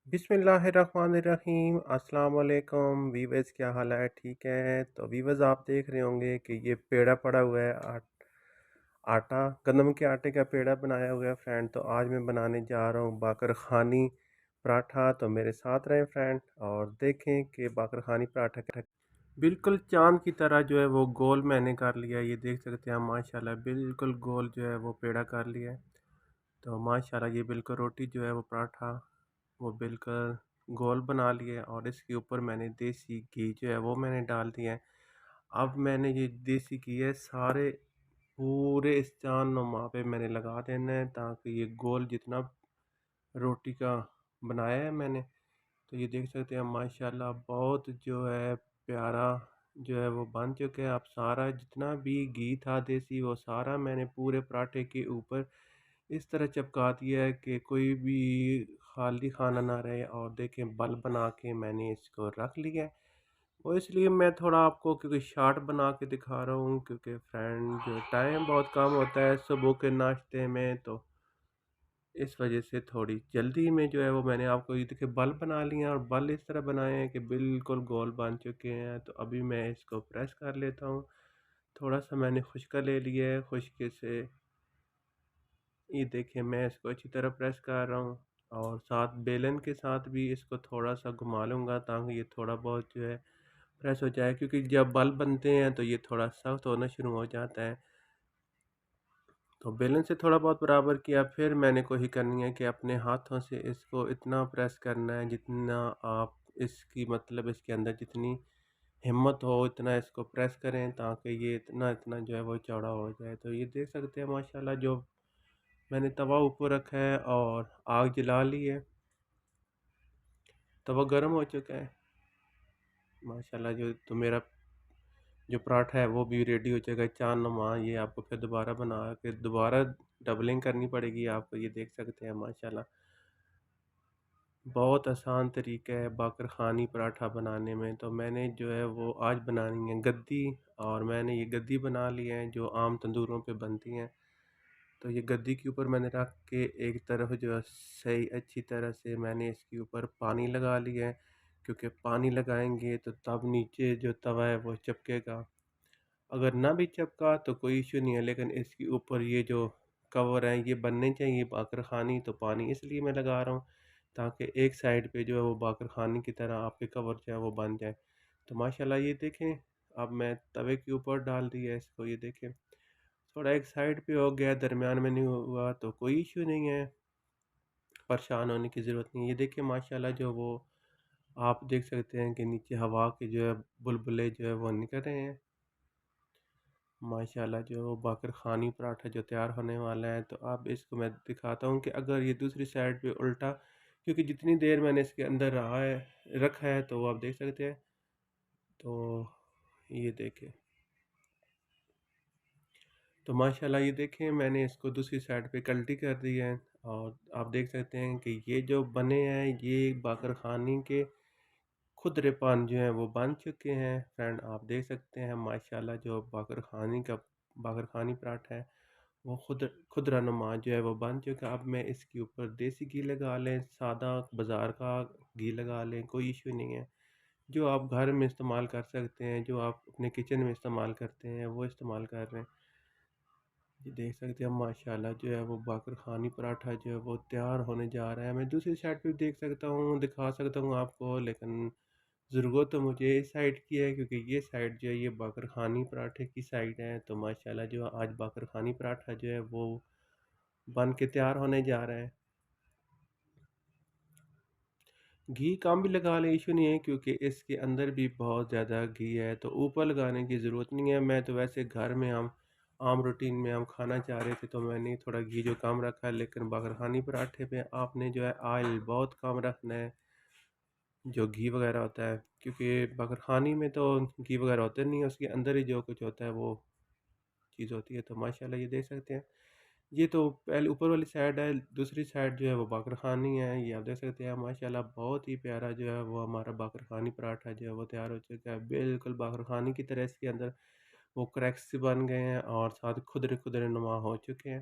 बिस्मिल्लाहिर्रहमानिर्रहीम। अस्सलाम वालेकुम वीवर्स, क्या हाल है? ठीक है। तो वीवर्स, आप देख रहे होंगे कि ये पेड़ा पड़ा हुआ है आटा गंदम के आटे का पेड़ा बनाया हुआ है फ्रेंड। तो आज मैं बनाने जा रहा हूँ बाकर खानी पराठा। तो मेरे साथ रहें फ्रेंड और देखें कि बाकर खानी पराठा बिल्कुल चांद की तरह जो है वो गोल मैंने कर लिया है। ये देख सकते हैं माशाल्लाह, बिल्कुल गोल जो है वो पेड़ा कर लिया है। तो माशाल्लाह ये बिल्कुल रोटी जो है वो पराठा वो बिल्कुल गोल बना लिए और इसके ऊपर मैंने देसी घी जो है वो मैंने डाल दिया है। अब मैंने ये देसी घी है सारे पूरे इस चांद नुमा पे मैंने लगा देना है, ताकि ये गोल जितना रोटी का बनाया है मैंने, तो ये देख सकते हैं माशाल्लाह बहुत जो है प्यारा जो है वो बन चुके हैं। अब सारा जितना भी घी था देसी वो सारा मैंने पूरे पराठे के ऊपर इस तरह चिपका दिया है कि कोई भी खाली खाना ना रहे। और देखें बल बना के मैंने इसको रख लिया है। वो इसलिए मैं थोड़ा आपको क्योंकि शार्ट बना के दिखा रहा हूँ, क्योंकि फ्रेंड जो टाइम बहुत कम होता है सुबह के नाश्ते में, तो इस वजह से थोड़ी जल्दी में जो है वो मैंने आपको ये देखिए बल बना लिए हैं। और बल इस तरह बनाए हैं कि बिल्कुल गोल बन चुके हैं। तो अभी मैं इसको प्रेस कर लेता हूँ। थोड़ा सा मैंने खुशका ले लिया है, खुशके से ये देखिए मैं इसको अच्छी तरह प्रेस कर रहा हूँ। और साथ बेलन के साथ भी इसको थोड़ा सा घुमा लूँगा, ताकि ये थोड़ा बहुत जो है प्रेस हो जाए, क्योंकि जब बल बनते हैं तो ये थोड़ा सख्त होना शुरू हो जाता है। तो बेलन से थोड़ा बहुत बराबर किया, फिर मैंने कोशिश करनी है कि अपने हाथों से इसको इतना प्रेस करना है जितना आप इसकी मतलब इसके अंदर जितनी हिम्मत हो इतना इसको प्रेस करें, ताकि ये इतना इतना जो है वो चौड़ा हो जाए। तो ये देख सकते हैं माशाल्लाह जो मैंने तवा ऊपर रखा है और आग जला ली है। तवा गर्म हो चुका है माशाल्लाह। जो तो मेरा जो पराठा है वो भी रेडी हो जाएगा चार नुमा। ये आपको फिर दोबारा बना के दोबारा डबलिंग करनी पड़ेगी आपको। ये देख सकते हैं माशाल्लाह बहुत आसान तरीका है बाकर ख़ानी पराठा बनाने में। तो मैंने जो है वो आज बनानी है गद्दी, और मैंने ये गद्दी बना ली है जो आम तंदूरों पे बनती हैं। तो ये गद्दी के ऊपर मैंने रख के एक तरफ जो है सही अच्छी तरह से मैंने इसके ऊपर पानी लगा लिया है, क्योंकि पानी लगाएंगे तो तब नीचे जो तवा है वो चिपकेगा। अगर ना भी चिपका तो कोई इशू नहीं है, लेकिन इसके ऊपर ये जो कवर है ये बनने चाहिए बाकर ख़ानी। तो पानी इसलिए मैं लगा रहा हूँ ताकि एक साइड पे जो है वो बाकर ख़ानी की तरह आपके कवर जो है वो बन जाए। तो माशाल्लाह ये देखें अब मैं तवे के ऊपर डाल दिया इसको। ये देखें थोड़ा एक साइड पे हो गया, दरमियान में नहीं हुआ तो कोई इशू नहीं है, परेशान होने की ज़रूरत नहीं है। ये देखिए माशाल्लाह जो वो आप देख सकते हैं कि नीचे हवा के जो है बुलबुले जो है वो निकल रहे हैं माशाल्लाह। जो बाकर ख़ानी पराठा जो तैयार होने वाला है, तो अब इसको मैं दिखाता हूँ कि अगर ये दूसरी साइड पे उल्टा, क्योंकि जितनी देर मैंने इसके अंदर रहा है रखा है तो वो आप देख सकते हैं। तो ये देखें तो माशाल्लाह ये देखें मैंने इसको दूसरी साइड पे कल्टी कर दी है। और आप देख सकते हैं कि ये जो बने हैं ये बाकर ख़ानी के खुदरे पान जो हैं वो बन चुके हैं फ्रेंड। आप देख सकते हैं माशाल्लाह जो बाकर ख़ानी का बाकर ख़ानी पराठा है वो खुदरा नुमा जो है वो बन चुका है। अब मैं इसके ऊपर देसी घी लगा लें, सादा बाज़ार का घी लगा लें, कोई इशू नहीं है। जो आप घर में इस्तेमाल कर सकते हैं, जो आप अपने किचन में इस्तेमाल करते हैं वो इस्तेमाल कर रहे हैं। ये देख सकते हैं माशाल्लाह जो है वो बाकर ख़ानी पराठा जो है वो तैयार होने जा रहा है। मैं दूसरी साइड पे भी देख सकता हूँ, दिखा सकता हूँ आपको, लेकिन ज़रूरत तो मुझे इस साइड की है, क्योंकि ये साइड जो है ये बाकर ख़ानी पराठे की साइड है। तो माशाल्लाह जो आज बाकर ख़ानी पराठा जो है वो बन के तैयार होने जा रहा है। घी कम भी लगा लें इशू नहीं है, क्योंकि इसके अंदर भी बहुत ज़्यादा घी है तो ऊपर लगाने की ज़रूरत नहीं है। मैं तो वैसे घर में हम आम रूटीन में हम खाना चाह रहे थे तो मैंने थोड़ा घी जो कम रखा है, लेकिन बागरखानी पराठे पे आपने जो है ऑयल बहुत कम रखना है, जो घी वगैरह होता है, क्योंकि बागरखानी में तो घी वगैरह होता नहीं है, उसके अंदर ही जो कुछ होता है वो चीज़ होती है। तो माशाल्लाह ये देख सकते हैं ये तो पहले ऊपर वाली साइड है, दूसरी साइड जो है वो बाकर ख़ानी है। ये आप देख सकते हैं माशाल्लाह बहुत ही प्यारा जो है वो हमारा बाकर ख़ानी पराठा जो है वो तैयार हो चुका है, बिल्कुल बाकर ख़ानी की तरह। इसके अंदर वो क्रैक्स से बन गए हैं और साथ खुदरे खुदरे नुमा हो चुके हैं।